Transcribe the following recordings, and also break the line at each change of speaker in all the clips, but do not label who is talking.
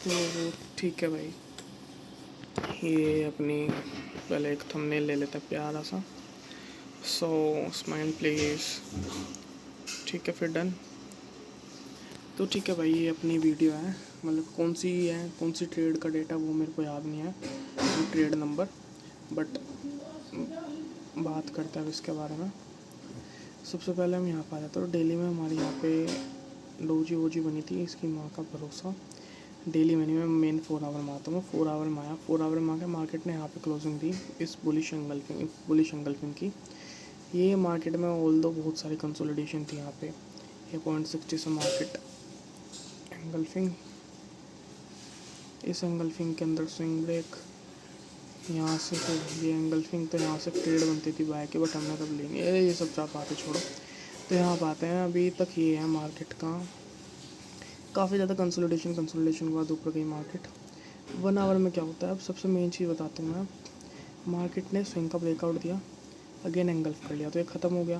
तो ठीक है भाई, ये अपनी पहले एक थंबनेल ले लेते हैं प्यारा सा। सो स्माइल प्लीज। ठीक है फिर डन। तो ठीक है भाई, ये अपनी वीडियो है, मतलब कौन सी है, कौन सी ट्रेड का डेटा वो मेरे को याद नहीं है, वो ट्रेड नंबर, बट बात करते हैं अब इसके बारे में। सबसे पहले हम यहाँ पर आ जाते हैं। तो डेली में हमारे यहाँ पे डोजी वोजी बनी थी, इसकी माँ का भरोसा। डेली मनी में मेन 4 आवर में आता हूँ, 4 आवर में आया, 4 आवर में आके मार्केट ने यहाँ पे क्लोजिंग दी इस बुलिश एंगल्फिंग की। ये मार्केट में ऑल दो बहुत सारी कंसोलिडेशन थी यहाँ पे। ये 0.60 से मार्केट एंगल्फिंग, इस एंगल्फिंग के अंदर स्विंग ब्रेक, यहाँ से फिर ये एंगल्फिंग, तो यहाँ से ट्रेड बनती थी बाय की, बट हमने कब लेंगे, ये सब चार बातें छोड़ो। तो यहाँ बातें हैं, अभी तक ये है मार्केट का काफ़ी ज़्यादा कंसोलिडेशन के बाद ऊपर गई मार्केट। 1 आवर में क्या होता है, अब सबसे मेन चीज़ बताता हूँ मैं। मार्केट ने स्विंग का ब्रेकआउट दिया, अगेन एंगल्फ कर लिया, तो ये ख़त्म हो गया।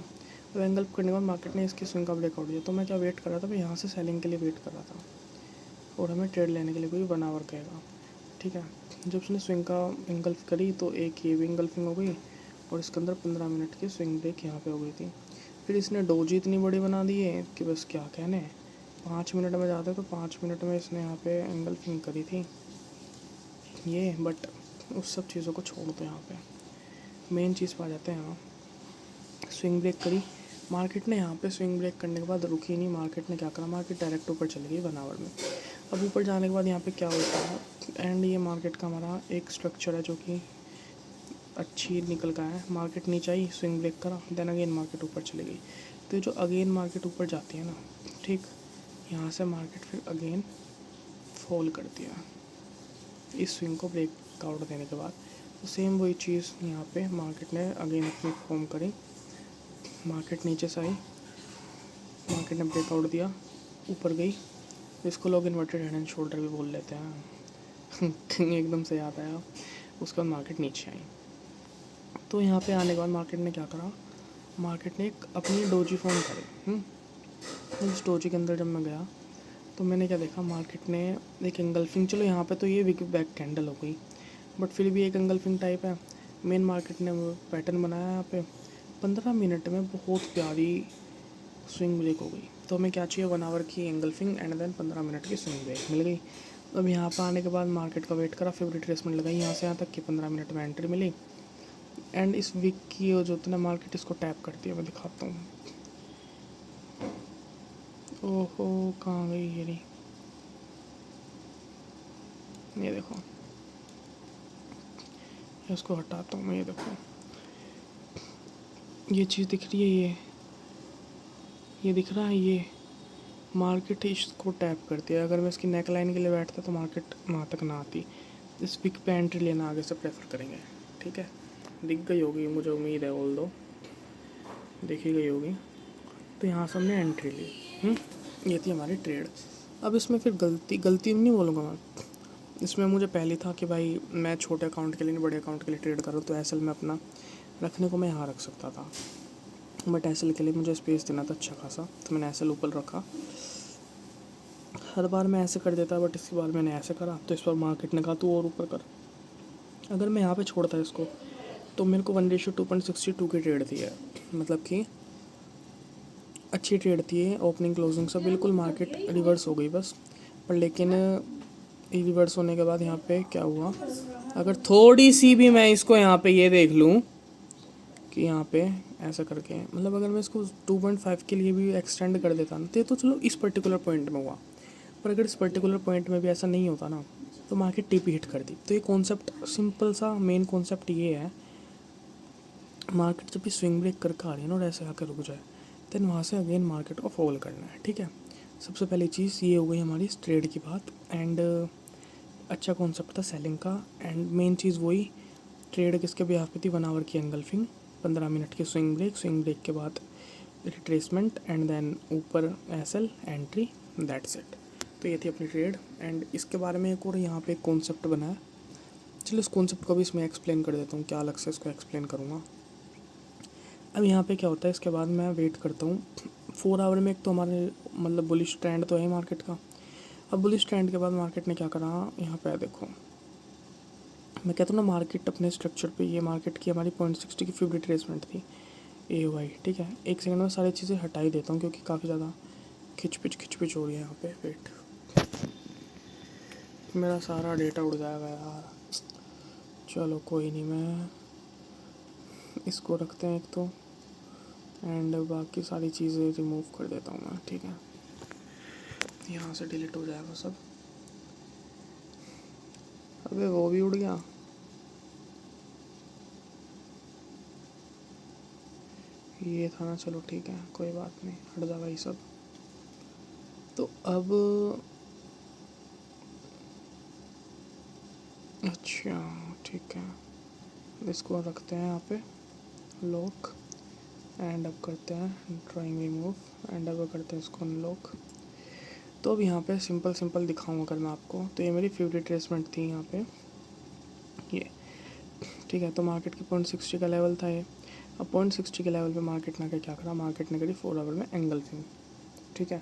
अब एंगल्फ करने के बाद मार्केट ने इसकी स्विंग का ब्रेकआउट दिया, तो मैं क्या वेट कर रहा था, मैं यहाँ से सेलिंग के लिए वेट कर रहा था और हमें ट्रेड लेने के लिए कोई 1 आवर कहेगा। ठीक है, जब उसने स्विंग का एंगल्फ करी तो एक ये भी एंगल्फिंग हो गई और इसके अंदर 15 मिनट की स्विंग ब्रेक यहाँ पे हो गई थी। फिर इसने डोजी इतनी बड़ी बना दी है कि बस क्या कहने। 5 मिनट में जाते तो 5 मिनट में इसने यहाँ पे एंगल्फिंग करी थी ये, बट उस सब चीज़ों को छोड़ दो। यहाँ पे मेन चीज़ पा जाते हैं। यहाँ स्विंग ब्रेक करी मार्केट ने, यहाँ पे स्विंग ब्रेक करने के बाद रुकी नहीं, मार्केट ने क्या करा, मार्केट डायरेक्ट ऊपर चली गई 1 आवर में। अब ऊपर जाने के बाद यहाँ पे क्या होता है, एंड ये मार्केट का हमारा एक स्ट्रक्चर है जो कि अच्छी निकल का है। मार्केट नीचे आई, स्विंग ब्रेक करा, देन अगेन मार्केट ऊपर चली गई। तो जो अगेन मार्केट ऊपर जाती है ना, ठीक, यहाँ से मार्केट फिर अगेन फॉल करती है इस स्विंग को ब्रेकआउट देने के बाद। तो सेम वही चीज़ यहाँ पे मार्केट ने अगेन अपनी फॉर्म करी। मार्केट नीचे से आई, मार्केट ने ब्रेकआउट दिया, ऊपर गई। इसको लोग इन्वर्टेड हेड एंड शोल्डर भी बोल लेते हैं एकदम से याद आया। उसके बाद मार्केट नीचे आई, तो यहाँ पे आने के बाद मार्केट ने क्या करा, मार्केट ने एक अपनी डोजी फॉर्म करी। इस डोजी के अंदर जब मैं गया तो मैंने क्या देखा, मार्केट ने एक एंगल्फिंग, चलो यहाँ पे तो ये विक बैक कैंडल हो गई, बट फिर भी एक एंगल्फिंग टाइप है। मेन मार्केट ने पैटर्न बनाया यहाँ पे, 15 मिनट में बहुत प्यारी स्विंग ब्रेक हो गई। तो हमें क्या चाहिए, 1 आवर की एंगल्फिंग एंड देन 15 मिनट की स्विंग ब्रेक मिल गई। अब यहाँ पर आने के बाद मार्केट का वेट करा, फिर रिट्रेसमेंट लगाई यहाँ से यहाँ तक कि 15 मिनट में एंट्री मिली। एंड इस वीक की जो इतना मार्केट इसको टैप करती है, मैं दिखाता हूँ। ओहो, कहाँ गई ये रही, ये देखो, इसको हटाता हूँ मैं, ये देखो ये चीज़ दिख रही है, ये दिख रहा है, ये मार्केट इसको टैप करती है। अगर मैं इसकी नेक लाइन के लिए बैठता तो मार्केट वहाँ तक ना आती। इस वीक पे एंट्री लेना आगे से प्रेफर करेंगे। ठीक है, दिख गई होगी मुझे उम्मीद है, ऑल दो देखी गई होगी। तो यहाँ से हमने एंट्री ली, ये थी हमारी ट्रेड। अब इसमें फिर गलती नहीं बोलूँगा मैं, इसमें मुझे पहले था कि भाई मैं छोटे अकाउंट के लिए नहीं बड़े अकाउंट के लिए ट्रेड कर रहा हूँ, तो एसएल में अपना रखने को मैं यहाँ रख सकता था, बट एसएल के लिए मुझे स्पेस देना था अच्छा खासा, तो मैंने एसएल ऊपर रखा। हर बार मैं ऐसे कर देता, बट इस बार मैंने ऐसे करा, तो इस बार मार्केट ने कहा तू और ऊपर कर। अगर मैं यहाँ पे छोड़ता इसको तो मेरे को 1:2.62 की ट्रेड थी है, मतलब कि अच्छी ट्रेड थी ओपनिंग क्लोजिंग से, बिल्कुल मार्केट रिवर्स हो गई बस। पर लेकिन रिवर्स होने के बाद यहाँ पे क्या हुआ, अगर थोड़ी सी भी मैं इसको यहाँ पे ये देख लूँ कि यहाँ पे ऐसा करके, मतलब अगर मैं इसको 2.5 के लिए भी एक्सटेंड कर देता ना, तो चलो इस पर्टिकुलर पॉइंट में हुआ, पर अगर इस पर्टिकुलर पॉइंट में भी ऐसा नहीं होता ना, तो मार्केट टीपी हिट कर दी। तो ये कॉन्सेप्ट सिंपल सा मेन कॉन्सेप्ट ये है, मार्केट जब भी स्विंग ब्रेक करके आ रही है ना और ऐसे आकर रुक जाए, देन वहाँ से अगेन मार्केट को फॉलो करना है। ठीक है, सबसे पहली चीज़ ये हो गई हमारी इस ट्रेड की बात। एंड अच्छा कॉन्सेप्ट था सेलिंग का, एंड मेन चीज़ वही ट्रेड किसके बिहाफ पे थी, 1 आवर की एंगल्फिंग, 15 मिनट की स्विंग ब्रेक के बाद रिट्रेसमेंट एंड देन ऊपर एसएल एंट्री, दैट्स इट। तो ये थी अपनी ट्रेड। एंड इसके बारे में एक और यहाँ पे एक कॉन्सेप्ट बना है, चलो इस कॉन्सेप्ट को भी इसमें एक्सप्लेन कर देता हूँ, क्या अलग से इसको एक्सप्लेन करूँगा। अब यहाँ पे क्या होता है, इसके बाद मैं वेट करता हूँ 4 आवर में। एक तो हमारे मतलब बुलिश ट्रेंड तो है मार्केट का, अब बुलिश ट्रेंड के बाद मार्केट ने क्या करा, यहाँ पे देखो, मैं कहता हूँ ना मार्केट अपने स्ट्रक्चर पे, ये मार्केट की हमारी 0.60 की फिब रिट्रेसमेंट थी ए वाई, ठीक है। एक सेकंड में सारी चीज़ें हटा ही देता हूँ क्योंकि काफ़ी ज़्यादा खिचपिच हो रही है यहाँ पे। वेट, मेरा सारा डेटा उड़ जाएगा यार। चलो कोई नहीं, मैं इसको रखते हैं एक तो, एंड बाकी सारी चीज़ें रिमूव कर देता हूँ मैं, ठीक है। यहाँ से डिलीट हो जाएगा सब। अबे वो भी उड़ गया। ये था ना, चलो ठीक है, कोई बात नहीं, हट जाएगा ये सब। तो अब अच्छा ठीक है, इसको रखते हैं यहाँ पे लॉक, एंड अब करते हैं ड्राइंग रिमूव, एंड अब करते हैं इसको अनलॉक। तो अब यहाँ पे सिंपल दिखाऊँ अगर मैं आपको, तो ये मेरी फेवरेट रिट्रेसमेंट थी यहाँ पे, ये ठीक है। तो मार्केट की 0.60 का लेवल था ये। अब 0.60 के लेवल पे मार्केट ने क्या करा, मार्केट ने करी 4 आवर में एंगल्फिंग, ठीक है।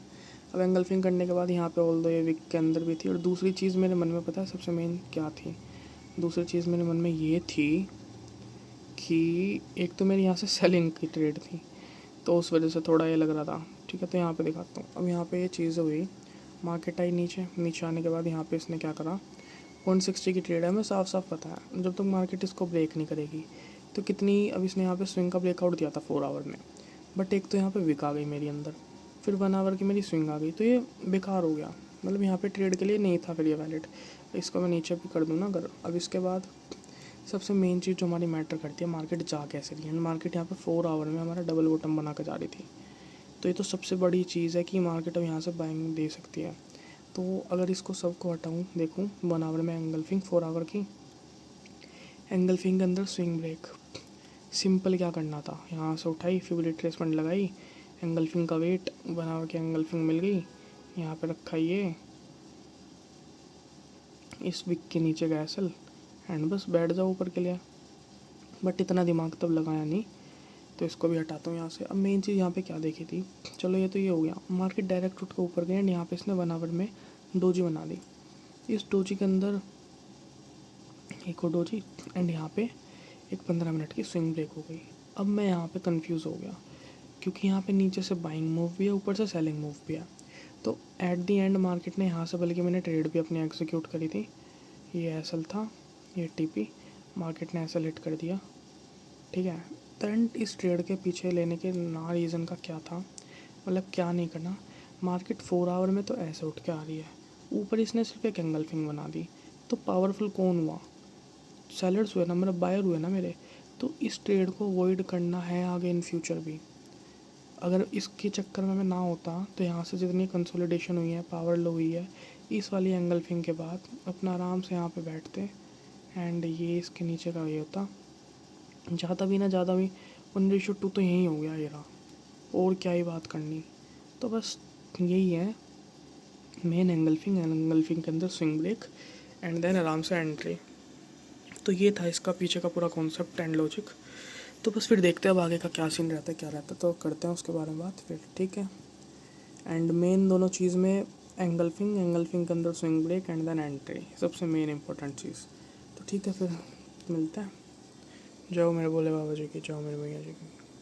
अब एंगल्फिंग करने के बाद यहाँ पे ऑल दो ये विक के अंदर भी थी। और दूसरी चीज़ मेरे मन में पता है सबसे मेन क्या थी, दूसरी चीज़ मेरे मन में ये थी कि एक तो मेरी यहाँ से सेलिंग की ट्रेड थी, तो उस वजह से थोड़ा ये लग रहा था, ठीक है। तो यहाँ पे दिखाता हूँ। अब यहाँ पे ये चीज़ हुई, मार्केट आई नीचे आने के बाद यहाँ पे इसने क्या करा, 0.60 की ट्रेड है, हमें साफ साफ पता है जब तक मार्केट इसको ब्रेक नहीं करेगी तो कितनी, अब इसने यहाँ पे स्विंग का ब्रेकआउट दिया था 4 आवर में, बट एक तो यहाँ पे विक आ गई मेरी अंदर, फिर 1 आवर की मेरी स्विंग आ गई, तो ये बेकार हो गया, मतलब यहाँ पे ट्रेड के लिए नहीं था फिर ये वैलिड। इसको मैं नीचे भी कर दूँ ना अगर। अब इसके बाद सबसे मेन चीज़ जो हमारी मैटर करती है, मार्केट जा कैसे रही है। मार्केट यहाँ पे 4 आवर में हमारा डबल बॉटम बना के जा रही थी, तो ये तो सबसे बड़ी चीज़ है कि मार्केट अब यहाँ से बाइंग दे सकती है। तो अगर इसको सबको हटाऊँ, देखूँ 1 आवर में एंगल्फिंग, 4 आवर की एंगल्फिंग के अंदर स्विंग ब्रेक, सिंपल क्या करना था, यहाँ से उठाई, फिर रिट्रेसमेंट लगाई, एंगल्फिंग का वेट 1 आवर की एंगल्फिंग मिल गई, यहाँ पे रखा ये इस विक के नीचे का एसल, एंड बस बैठ जाओ ऊपर के लिए। बट इतना दिमाग तब लगाया नहीं, तो इसको भी हटाता हूँ यहाँ से। अब मेन चीज़ यहाँ पे क्या देखी थी, चलो ये तो ये हो गया, मार्केट डायरेक्ट उठ के ऊपर गई, एंड यहाँ पे इसने 1 आवर में डोजी बना दी। इस डोजी के अंदर एक और डोजी, एंड यहाँ पे एक 15 मिनट की स्विंग ब्रेक हो गई। अब मैं यहाँ पे कंफ्यूज हो गया क्योंकि यहाँ पे नीचे से बाइंग मूव भी है, ऊपर से सेलिंग मूव भी है। तो एट दी एंड मार्केट ने यहाँ से, बल्कि मैंने ट्रेड भी अपनी एग्जीक्यूट करी थी, ये एसल था, ये टीपी, मार्केट ने एसल हिट कर दिया, ठीक है। देन इस ट्रेड के पीछे लेने के ना रीज़न का क्या था, मतलब क्या नहीं करना, मार्केट 4 आवर में तो ऐसे उठ के आ रही है, ऊपर इसने सिर्फ एक एंगल्फिंग बना दी, तो पावरफुल कौन हुआ, सेलर्स हुए ना, मतलब बायर हुए ना मेरे। तो इस ट्रेड को अवॉइड करना है आगे इन फ्यूचर भी। अगर इसके चक्कर में मैं ना होता, तो यहाँ से जितनी कंसोलिडेशन हुई है, पावर लो हुई है, इस वाली एंगल्फिंग के बाद अपना आराम से यहाँ पे बैठते, एंड ये इसके नीचे का ये होता, ज़्यादा भी ना ज़्यादा भी 1:2 तो यहीं हो गया ये रहा, और क्या ही बात करनी। तो बस यही है मेन एंगल्फिंग के अंदर स्विंग ब्रेक, एंड देन आराम से एंट्री। तो ये था इसका पीछे का पूरा कॉन्सेप्ट एंड लॉजिक। तो बस फिर देखते हैं अब आगे का क्या सीन रहता है, क्या रहता है, तो करते हैं उसके बारे में बात फिर, ठीक है। एंड मेन दोनों चीज़ में एंगल्फिंग के अंदर swing break, and then entry, सबसे मेन इंपॉर्टेंट चीज़। तो ठीक है, फिर मिलते हैं। जाओ मेरे बोले बाबा जी की, जाओ मेरे भैया जी की।